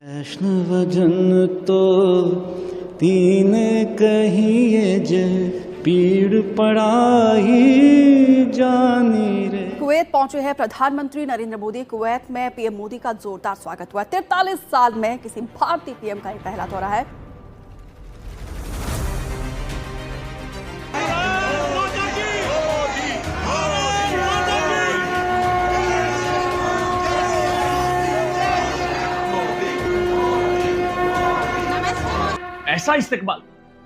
वैष्णवजन तो तीन कहिए जे पीड़ पड़ाई जानी रे। कुवैत पहुंचे हैं प्रधानमंत्री नरेंद्र मोदी। कुवैत में पीएम मोदी का जोरदार स्वागत हुआ। 43 साल में किसी भारतीय पीएम का यह पहला दौरा है।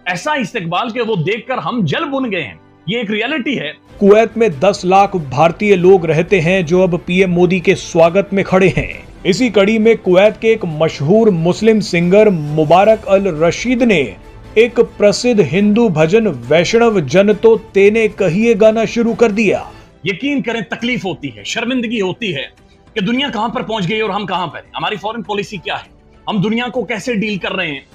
ऐसा इस्तेकबाल के वो देखकर हम जल बुन गए हैं। ये एक रियलिटी है। कुवैत में 10 लाख भारतीय लोग रहते हैं जो अब पीएम मोदी के स्वागत में खड़े हैं। इसी कड़ी में कुवैत के एक मशहूर मुस्लिम सिंगर मुबारक अल रशीद ने एक प्रसिद्ध हिंदू भजन वैष्णव जन तो तेने कहिए गाना शुरू कर दिया। यकीन करें, तकलीफ होती है, शर्मिंदगी होती है कि दुनिया कहां पर पहुंच गई और हम कहां पर हैं। हमारी फॉरेन पॉलिसी क्या है, हम दुनिया को कैसे डील कर रहे हैं।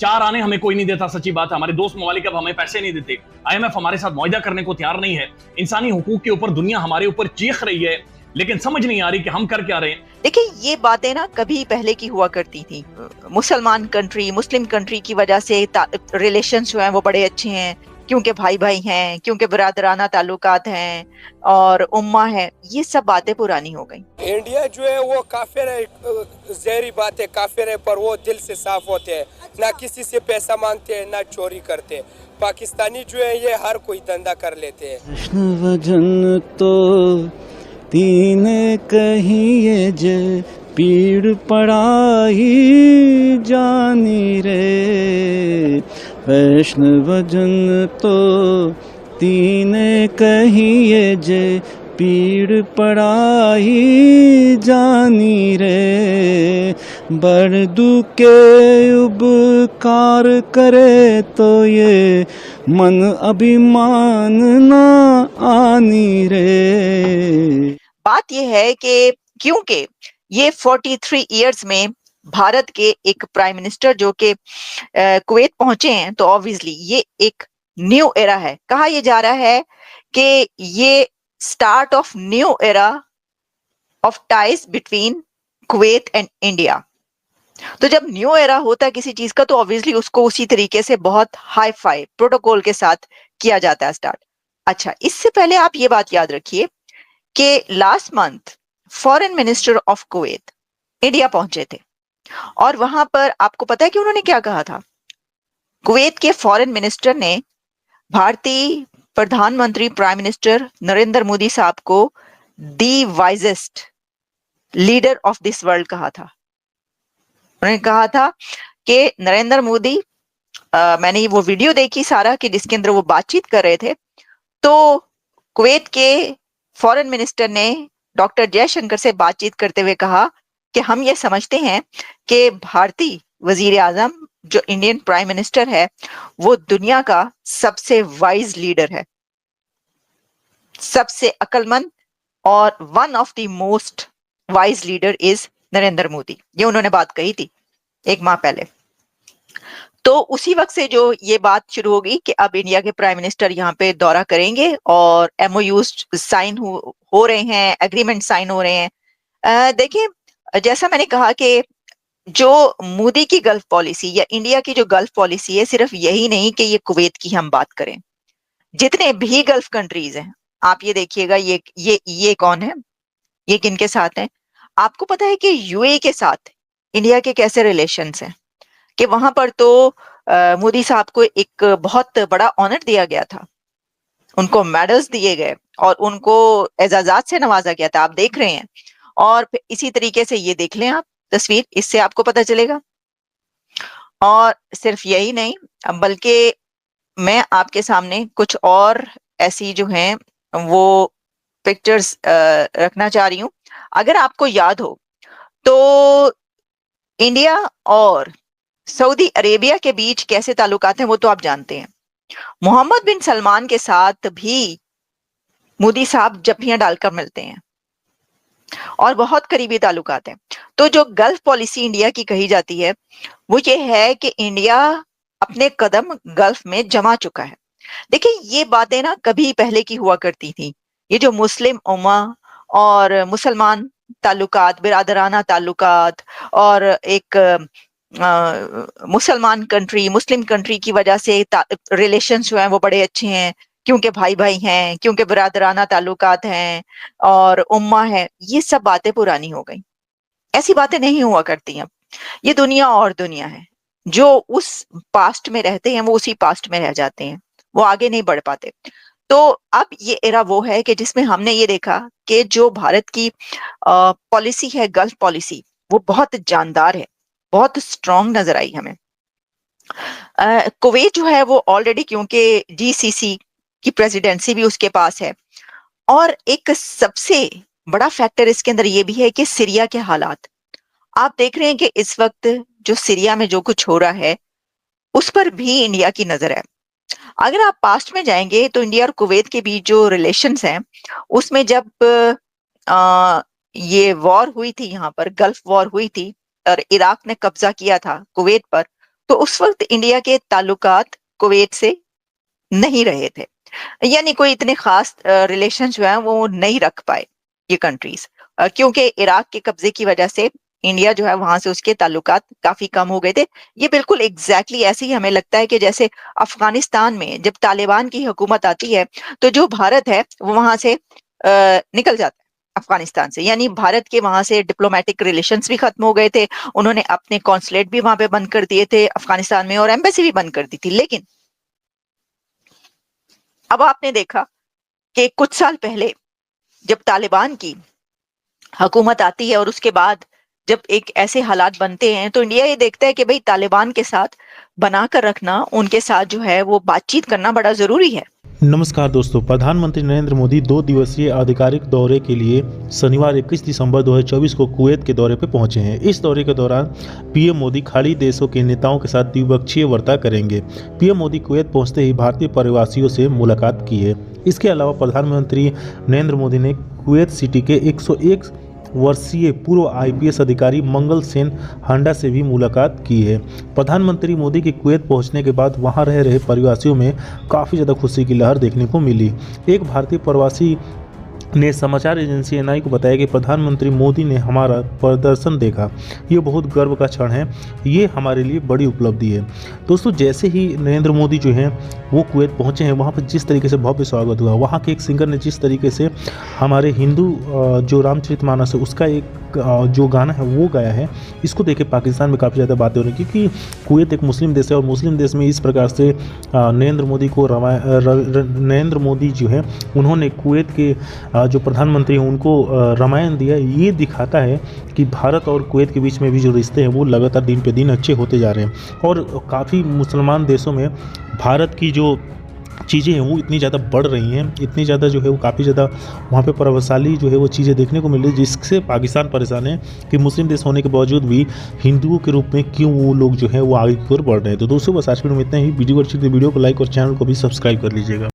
4 आने हमें कोई नहीं देता, सच्ची बात है। हमारे दोस्त ममालिक अब हमें पैसे नहीं देते। आईएमएफ हमारे साथ मुआहदा करने को तैयार नहीं है। इंसानी हुकूक के ऊपर दुनिया हमारे ऊपर चीख रही है, लेकिन समझ नहीं आ रही कि हम कर क्या रहे हैं। देखिए, ये बातें ना कभी पहले की हुआ करती थी। मुसलमान कंट्री, मुस्लिम कंट्री की वजह से रिलेशंस जो हैं वो बड़े अच्छे हैं, क्योंकि भाई भाई हैं, क्योंकि बरादराना ताल्लुकात हैं और उम्मा है। ये सब बातें पुरानी हो गई। इंडिया जो है वो काफिर है, जहरी बात है, काफिर है, पर वो दिल से साफ होते हैं, ना किसी से पैसा मांगते हैं, ना चोरी करते हैं। पाकिस्तानी जो है ये हर कोई धंधा कर लेते हैं। वैष्णवजन तो तीन कहिए जे पीड़ पड़ाई जानी रे। वैष्णवजन तो तीन कहिए जे पीड़ पड़ाई जानी रे। बड़ दुखे उपकार करे तो ये मन अभिमान ना आनी रे। बात यह है कि क्योंकि ये 43 इयर्स में भारत के एक प्राइम मिनिस्टर जो कि कुवैत पहुंचे हैं, तो ऑब्वियसली ये एक न्यू एरा है। कहा यह जा रहा है कि ये start of new era of ties between Kuwait and India. तो जब न्यू एरा होता है किसी चीज का, तो ऑब्वियसली उसको उसी तरीके से बहुत हाई फाई प्रोटोकॉल के साथ किया जाता है स्टार्ट। अच्छा, इससे पहले आप ये बात याद रखिए कि last month foreign minister of Kuwait India पहुंचे थे, और वहां पर आपको पता है कि उन्होंने क्या कहा था। कुवैत के फॉरेन मिनिस्टर ने भारतीय प्रधानमंत्री प्राइम मिनिस्टर नरेंद्र मोदी साहब को the wisest leader of this world कहा था। उन्होंने कहा था कि नरेंद्र मोदी, मैंने वो वीडियो देखी सारा कि जिसके अंदर वो बातचीत कर रहे थे, तो कुवैत के फॉरेन मिनिस्टर ने डॉक्टर जयशंकर से बातचीत करते हुए कहा कि हम ये समझते हैं कि भारतीय वजीर आजम जो इंडियन प्राइम मिनिस्टर है वो दुनिया का सबसे वाइज लीडर है, सबसे अक्लमंद, और one of the most wise leader is Narendra Modi. ये उन्होंने बात कही थी 1 माह पहले। तो उसी वक्त से जो ये बात शुरू होगी कि अब इंडिया के प्राइम मिनिस्टर यहाँ पे दौरा करेंगे और एमओयूज साइन हो रहे हैं, एग्रीमेंट साइन हो रहे हैं। देखिए, जैसा मैंने कहा कि जो मोदी की गल्फ पॉलिसी या इंडिया की जो गल्फ पॉलिसी है, सिर्फ यही नहीं कि ये कुवैत की हम बात करें, जितने भी गल्फ कंट्रीज हैं, आप ये देखिएगा, ये कौन है, ये किनके साथ हैं। आपको पता है कि यूएई के साथ इंडिया के कैसे रिलेशंस हैं, कि वहां पर तो मोदी साहब को एक बहुत बड़ा ऑनर दिया गया था, उनको मेडल्स दिए गए और उनको एजाजात से नवाजा गया था। आप देख रहे हैं, और इसी तरीके से ये देख लें आप तस्वीर, इससे आपको पता चलेगा। और सिर्फ यही नहीं, बल्कि मैं आपके सामने कुछ और ऐसी जो हैं वो पिक्चर्स रखना चाह रही हूं। अगर आपको याद हो तो इंडिया और सऊदी अरेबिया के बीच कैसे ताल्लुकात हैं वो तो आप जानते हैं। मोहम्मद बिन सलमान के साथ भी मोदी साहब जफ्फियां डालकर मिलते हैं और बहुत करीबी ताल्लुकात हैं। तो जो गल्फ पॉलिसी इंडिया की कही जाती है वो ये है कि इंडिया अपने कदम गल्फ में जमा चुका है। देखिए, ये बातें ना कभी पहले की हुआ करती थी। ये जो मुस्लिम उम्मा और मुसलमान ताल्लुकात, बिरादराना ताल्लुकात और एक मुसलमान कंट्री, मुस्लिम कंट्री की वजह से रिलेशंस जो हैं वो बड़े अच्छे हैं, क्योंकि भाई भाई हैं, क्योंकि बिरादराना ताल्लुकात हैं और उम्मा है। ये सब बातें पुरानी हो गई, ऐसी बातें नहीं हुआ करती हैं। ये दुनिया और दुनिया है। जो उस पास्ट में रहते हैं वो उसी पास्ट में रह जाते हैं, वो आगे नहीं बढ़ पाते। तो अब ये एरा वो है कि जिसमें हमने ये देखा कि जो भारत की पॉलिसी है, गल्फ पॉलिसी, वो बहुत जानदार है, बहुत स्ट्रांग नजर आई हमें। कुवैत जो है वो ऑलरेडी, क्योंकि जीसीसी की प्रेसिडेंसी भी उसके पास है, और एक सबसे बड़ा फैक्टर इसके अंदर ये भी है कि सीरिया के हालात आप देख रहे हैं कि इस वक्त जो सीरिया में जो कुछ हो रहा है उस पर भी इंडिया की नजर है। अगर आप पास्ट में जाएंगे तो इंडिया और कुवैत के बीच जो रिलेशंस हैं उसमें जब ये वॉर हुई थी, यहाँ पर गल्फ वॉर हुई थी और इराक ने कब्जा किया था कुवैत पर, तो उस वक्त इंडिया के ताल्लुकात कुवैत से नहीं रहे थे, यानी कोई इतने खास रिलेशन जो है वो नहीं रख पाए ये कंट्रीज, क्योंकि इराक के कब्जे की वजह से इंडिया जो है वहां से उसके ताल्लुकात काफी कम हो गए थे। ये बिल्कुल एग्जैक्टली ऐसे ही हमें लगता है कि जैसे अफगानिस्तान में जब तालिबान की हुकूमत आती है तो जो भारत है वो वहां से निकल जाता है अफगानिस्तान से, यानी भारत के वहां से डिप्लोमेटिक रिलेशंस भी खत्म हो गए थे, उन्होंने अपने कॉन्सुलेट भी वहां पे बंद कर दिए थे अफगानिस्तान में और एम्बेसी भी बंद कर दी थी। लेकिन अब आपने देखा कि कुछ साल पहले जब तालिबान की हुकूमत आती है और उसके बाद जब एक ऐसे हालात बनते हैं तो इंडिया ये देखता है कि भाई तालिबान के साथ बनाकर रखना, उनके साथ जो है वो बातचीत करना बड़ा जरूरी है। नमस्कार दोस्तों, प्रधानमंत्री नरेंद्र मोदी 2 दिवसीय आधिकारिक दौरे के लिए शनिवार 21 दिसंबर 2024 को कुवैत के दौरे पर पहुंचे हैं। इस दौरे के दौरान पीएम मोदी खाड़ी देशों के नेताओं के साथ द्विपक्षीय वार्ता करेंगे। पीएम मोदी कुवैत पहुंचते ही भारतीय प्रवासियों से मुलाकात की है। इसके अलावा प्रधानमंत्री नरेंद्र मोदी ने कुवैत सिटी के 101 वर्षीय पूर्व आईपीएस अधिकारी मंगल सेन हांडा से भी मुलाकात की है। प्रधानमंत्री मोदी के कुवैत पहुंचने के बाद वहां रह रहे प्रवासियों में काफ़ी ज़्यादा खुशी की लहर देखने को मिली। एक भारतीय प्रवासी ने समाचार एजेंसी एनआई को बताया कि प्रधानमंत्री मोदी ने हमारा प्रदर्शन देखा, ये बहुत गर्व का क्षण है, ये हमारे लिए बड़ी उपलब्धि है। दोस्तों, जैसे ही नरेंद्र मोदी जो हैं वो कुवैत पहुंचे हैं, वहाँ पर जिस तरीके से भव्य स्वागत हुआ, वहाँ के एक सिंगर ने जिस तरीके से हमारे हिंदू जो रामचरितमानस है उसका एक जो गाना है वो गाया है, इसको देख के पाकिस्तान में काफ़ी ज़्यादा बातें हो रही, क्योंकि कुवैत एक मुस्लिम देश है और मुस्लिम देश में इस प्रकार से नरेंद्र मोदी जो है उन्होंने कुवैत के जो प्रधानमंत्री हैं उनको रामायण दिया। ये दिखाता है कि भारत और कुवैत के बीच में भी जो रिश्ते हैं वो लगातार दिन पे दिन अच्छे होते जा रहे हैं और काफ़ी मुसलमान देशों में भारत की जो चीज़ें हैं वो इतनी ज़्यादा बढ़ रही हैं, इतनी ज़्यादा जो है वो काफ़ी ज़्यादा वहाँ पे प्रभावशाली जो है वो चीज़ें देखने को मिल रही है, जिससे पाकिस्तान परेशान है कि मुस्लिम देश होने के बावजूद भी हिंदुओं के रूप में क्यों वो लोग जो है वो आगे की ओर बढ़ रहे हैं। तो दोस्तों, बस आज की वीडियो में इतना ही। वीडियो अच्छी तो वीडियो को लाइक और चैनल को भी सब्सक्राइब कर लीजिएगा।